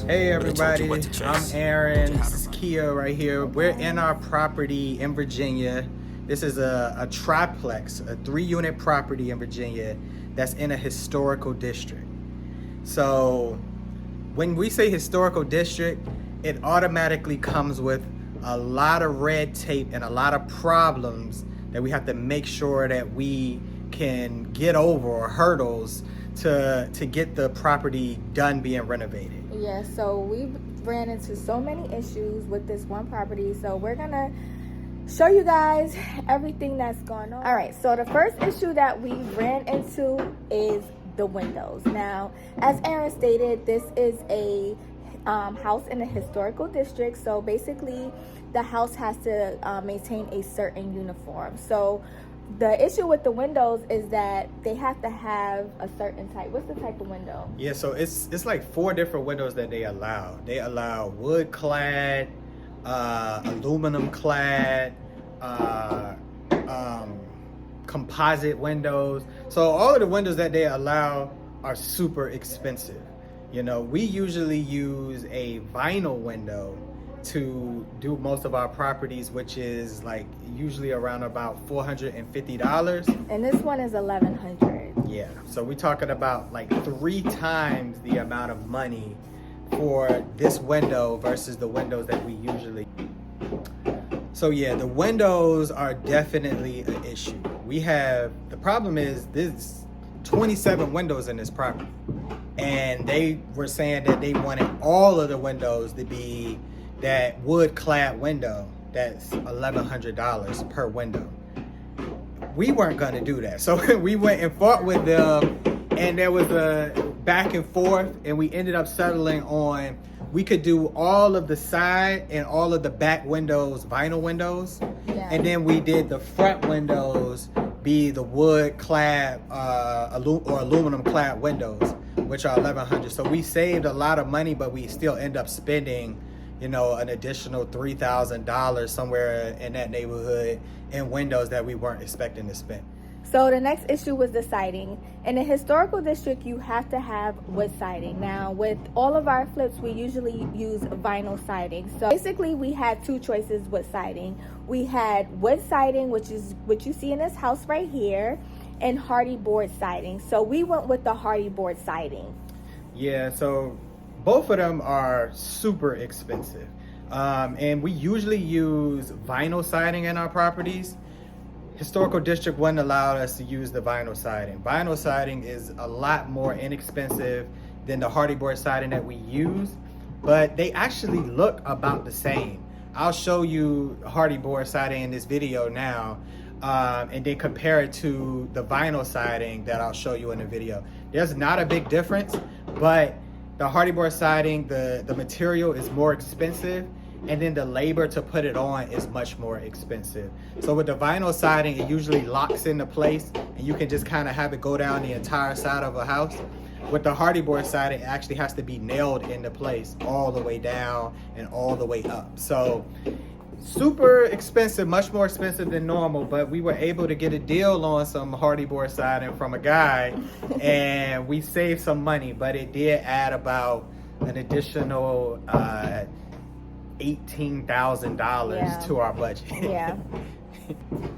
Hey everybody, I'm Aaron. This is Kia right here. We're in our property in Virginia. This is a triplex, a 3-unit property in Virginia that's in a historical district. So when we say historical district, it automatically comes with a lot of red tape and a lot of problems that we have to make sure that we can get over, or hurdles to get the property done being renovated. Yeah, so we ran into so many issues with this one property, so we're gonna show you guys everything that's going on. All right, so the first issue that we ran into is the windows. Now, as Aaron stated, this is a house in a historical district, so basically the house has to maintain a certain uniform. So the issue with the windows is that they have to have a certain type. What's the type of window? Yeah, so it's like 4 different windows that they allow. They allow wood clad, aluminum clad, composite windows. So all of the windows that they allow are super expensive. You know, we usually use a vinyl window to do most of our properties, which is like usually around about $450. And this one is $1,100. Yeah, so we're talking about like 3 times the amount of money for this window versus the windows that we usually. So yeah, the windows are definitely an issue. The problem is there's 27 windows in this property, and they were saying that they wanted all of the windows to be that wood clad window that's $1,100 per window. We weren't gonna do that, so we went and fought with them, and there was a back and forth, and we ended up settling on we could do all of the side and all of the back windows vinyl windows. Yeah. And then we did the front windows be the wood clad or aluminum clad windows, which are $1,100. So we saved a lot of money, but we still end up spending, you know, an additional $3,000 somewhere in that neighborhood in windows that we weren't expecting to spend. So the next issue was the siding. In a historical district, you have to have wood siding. Now, with all of our flips, we usually use vinyl siding. So basically, we had 2 choices with siding. We had wood siding, which is what you see in this house right here, and hardy board siding. So we went with the hardy board siding. Yeah, so both of them are super expensive. And we usually use vinyl siding in our properties. Historical district wouldn't allow us to use the vinyl siding. Vinyl siding is a lot more inexpensive than the hardy board siding that we use, but they actually look about the same. I'll show you hardy board siding in this video now, and then compare it to the vinyl siding that I'll show you in the video. There's not a big difference, but the hardy board siding, the material is more expensive, and then the labor to put it on is much more expensive. So with the vinyl siding, it usually locks into place, and you can just kind of have it go down the entire side of a house. With the hardy board siding, it actually has to be nailed into place all the way down and all the way up. So super expensive, much more expensive than normal, but we were able to get a deal on some hardy board siding from a guy, and we saved some money, but it did add about an additional $18,000 to our budget. Yeah.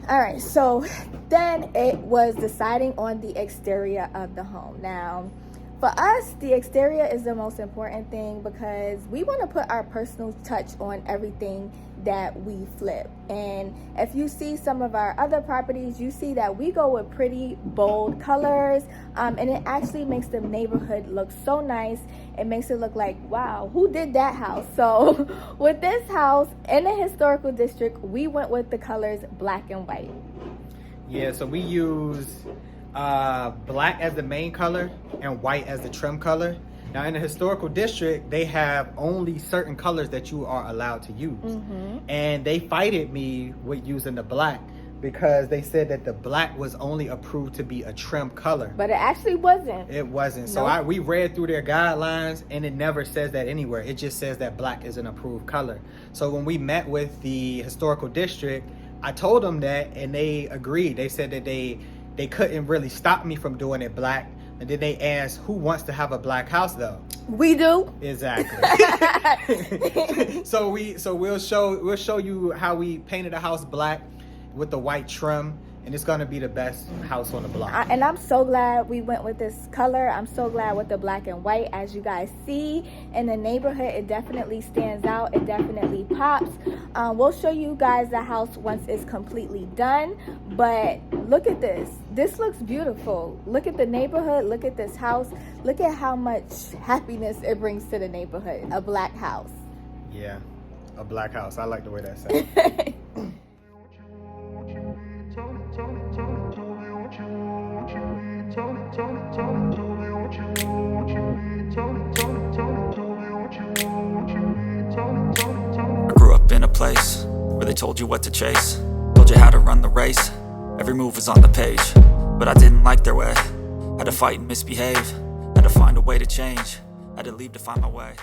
All right, so then it was deciding on the exterior of the home. Now, for us, the exterior is the most important thing because we want to put our personal touch on everything that we flip. And if you see some of our other properties, you see that we go with pretty bold colors, and it actually makes the neighborhood look so nice. It makes it look like, wow, who did that house? So with this house in a historical district, we went with the colors black and white. Yeah, so we use black as the main color and white as the trim color. Now in the historical district, they have only certain colors that you are allowed to use. And they fighted me with using the black because they said that the black was only approved to be a trim color. But it actually wasn't. It wasn't. So we read through their guidelines, and it never says that anywhere. It just says that black is an approved color. So when we met with the historical district, I told them that, and they agreed. They said that they couldn't really stop me from doing it black, And then they asked, who wants to have a black house though? We do. Exactly. so we'll show you how we painted a house black with the white trim, and it's gonna be the best house on the block. And I'm so glad we went with this color. I'm so glad with the black and white. As you guys see in the neighborhood, it definitely stands out. It definitely pops. We'll show you guys the house once it's completely done. But look at this. This looks beautiful. Look at the neighborhood. Look at this house. Look at how much happiness it brings to the neighborhood. A black house. Yeah, a black house. I like the way that sounds. I grew up in a place where they told you what to chase, told you how to run the race, every move was on the page. But I didn't like their way, had to fight and misbehave, had to find a way to change, had to leave to find my way.